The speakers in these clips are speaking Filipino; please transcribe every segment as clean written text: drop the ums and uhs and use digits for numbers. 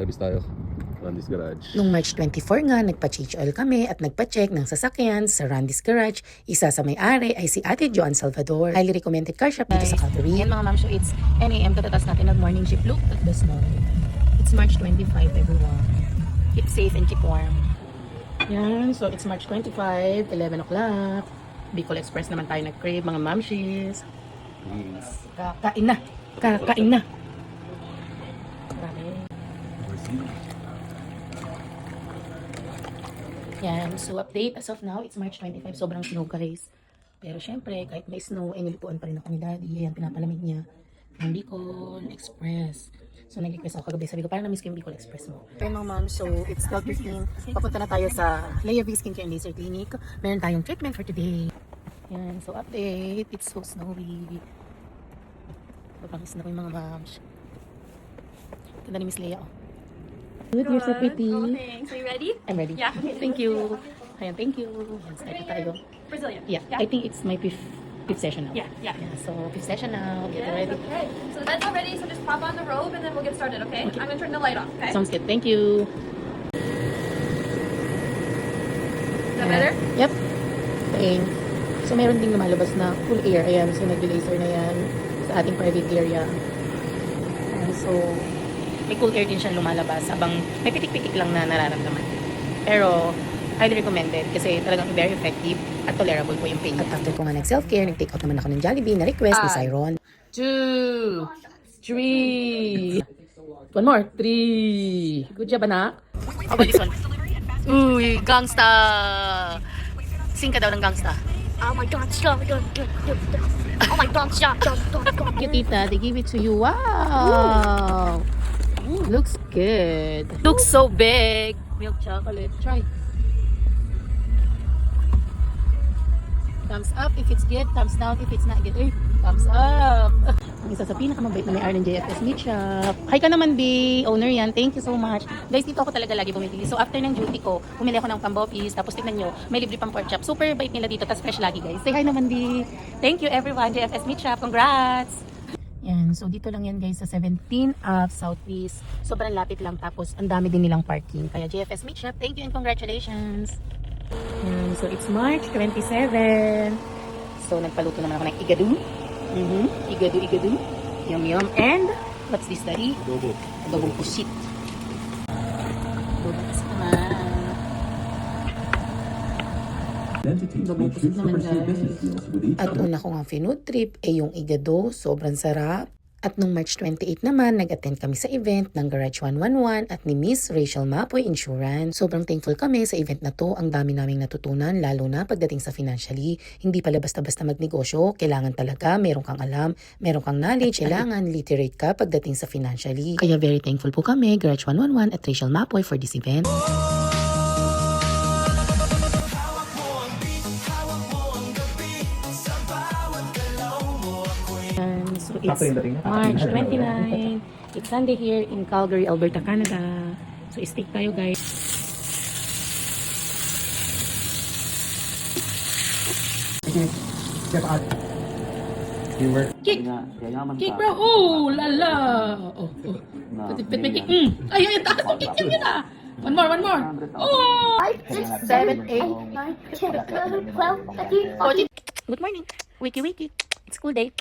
Service tayo. Randy's Garage. Nung March 24 nga, nagpa-change oil kami at nagpa-check ng sasakyan sa Randy's Garage. Isa sa may-ari ay si Ate Joan Salvador. Highly recommended car shop dito sa Calgary. Yan mga ma'am, so it's 10 a.m. Katatas natin nag-morning shift. Look at the snow. It's March 25, everyone. Keep safe and keep warm. Yan, so it's March 25, 11 o'clock. Bicol Express naman tayo nag-crave, mga mamshis. Kakain na. Kakain na. Grabe. Yan, so update as of now, it's March 25, sobrang snow guys. Pero syempre, kahit may snow, ay nilipuan pa rin ako ni Daddy. Yan, pinapalamig niya ng Bicol Express. So nag-request ako kagabi, sabi ko, parang na-miss ko yung Bicol Express mo. Okay mga ma'am, so it's 12:15. Papunta na tayo sa Lea V Skincare and Laser Clinic. Meron tayong treatment for today. Yan, so update, it's so snowy. Pagpangis na ko yung mga ma'ams. Ganda ni Miss Lea, oh. Good, you're so pretty. Oh, thanks. Are you ready? I'm ready. Yeah. Thank you. Ayan, thank you. Ayan, start na tayo. Brazilian. Yeah, I think it's my fifth session now. Yeah. So, fifth session now. Get ready. Okay. So the bed's all ready, so just pop on the robe and then we'll get started, okay? I'm gonna turn the light off, okay? Sounds good. Thank you. Is that better? Yep. Thanks. So, meron ding lumalabas na full air. Ayan, so nag-laser na yan sa ating private area. Ayan, so, may cool air din siya lumalabas habang may pitik-pitik lang na nararamdaman. Pero, highly recommended kasi talagang very effective at tolerable po yung pain At niya. after ko nga nag-self-care, nag-take out naman ako ng Jollibee na request ni Cyron. 2, 3. One more. 3. Good job, anak. How about this one? Uy, gangsta. Sing ka daw ng gangsta. Oh my god, stop, stop, stop, stop. Oh my god, stop, stop, stop, stop. Thank you, tita. They give it to you. Wow. Looks good. Looks so big. Milk chocolate. Try. Thumbs up if it's good. Thumbs down if it's not good. Uy, thumbs up. Ang isa sa pinakamabait na may-ari ng JFS Meat Shop. Hi ka naman, B. Owner yan. Thank you so much. Guys, dito ako talaga lagi bumibili. So, after ng duty ko, bumili ako ng pambopis. Tapos, tignan nyo, may libre pang pork chop. Super bait nila dito. Tapos, fresh lagi, guys. Say hi naman, B. Thank you, everyone. JFS Meat Shop. Congrats! Yan. So, dito lang yan, guys, sa 17 Ave Southeast. Sobrang lapit lang. Tapos, ang dami din nilang parking. Kaya, JFS Meat Shop, thank you and congratulations! Yan. So, it's March 27. So, nagpaluto naman ako ng igadu. Igadu. Yum. And, what's this, Daddy? Adobo. Adobong pusit. Adobong pusit naman. Adobong pusit naman, guys. At una ko nga food trip ay yung igado, sobrang sarap. At nung March 28 naman, nag-attend kami sa event ng Garage 111 at ni Miss Rachel Mapoy Insurance. Sobrang thankful kami sa event na to. Ang dami naming natutunan, lalo na pagdating sa financially. Hindi pala basta-basta magnegosyo. Kailangan talaga meron kang alam, meron kang knowledge, kailangan literate ka pagdating sa financially. Kaya very thankful po kami, Garage 111 at Rachel Mapoy for this event. So it's March 29. It's Sunday here in Calgary, Alberta, Canada. So steak tayo, guys. Cake! Cake, bro! Oh, lala! Oh. Pit may cake. Ay, takas ng cake yun ah! One more! Oh! 5, 6, 7, 8, 9, 10, 11, 12, 13, 14. Good morning. Wiki. It's school day.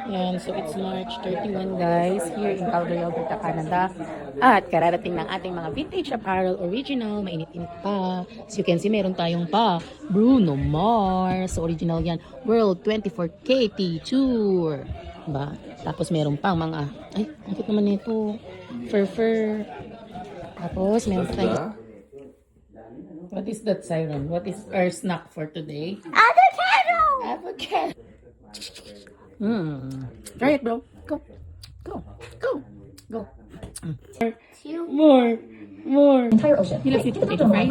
Yan, so it's March 31 guys, here in Calgary, Alberta, Canada. At kararating ng ating mga vintage apparel original, mainit-init pa. As you can see, meron tayong pa Bruno Mars, original yan, World 24K Tour. Diba? Tapos meron pang mga, ay, ang cute naman nito, fur. Tapos meron tayong, what is that, Siren? What is our snack for today? Avocado! Try it, bro. Go. More. Entire ocean. You love sweet potato fries?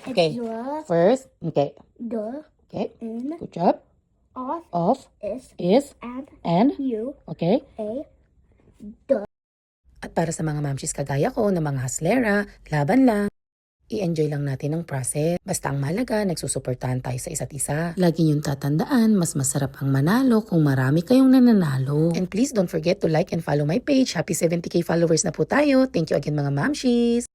Okay. First, okay. The Okay. in Good job. of Of is is and and you okay. a At para sa mga mamshis kagaya ko na mga haslera, laban lang. i-enjoy lang natin ang process. Basta ang mahalaga, nagsusuportahan tayo sa isa't isa. Lagi niyong tatandaan, mas masarap ang manalo kung marami kayong nananalo. And please don't forget to like and follow my page. Happy 70k followers na po tayo. Thank you again mga mamshis!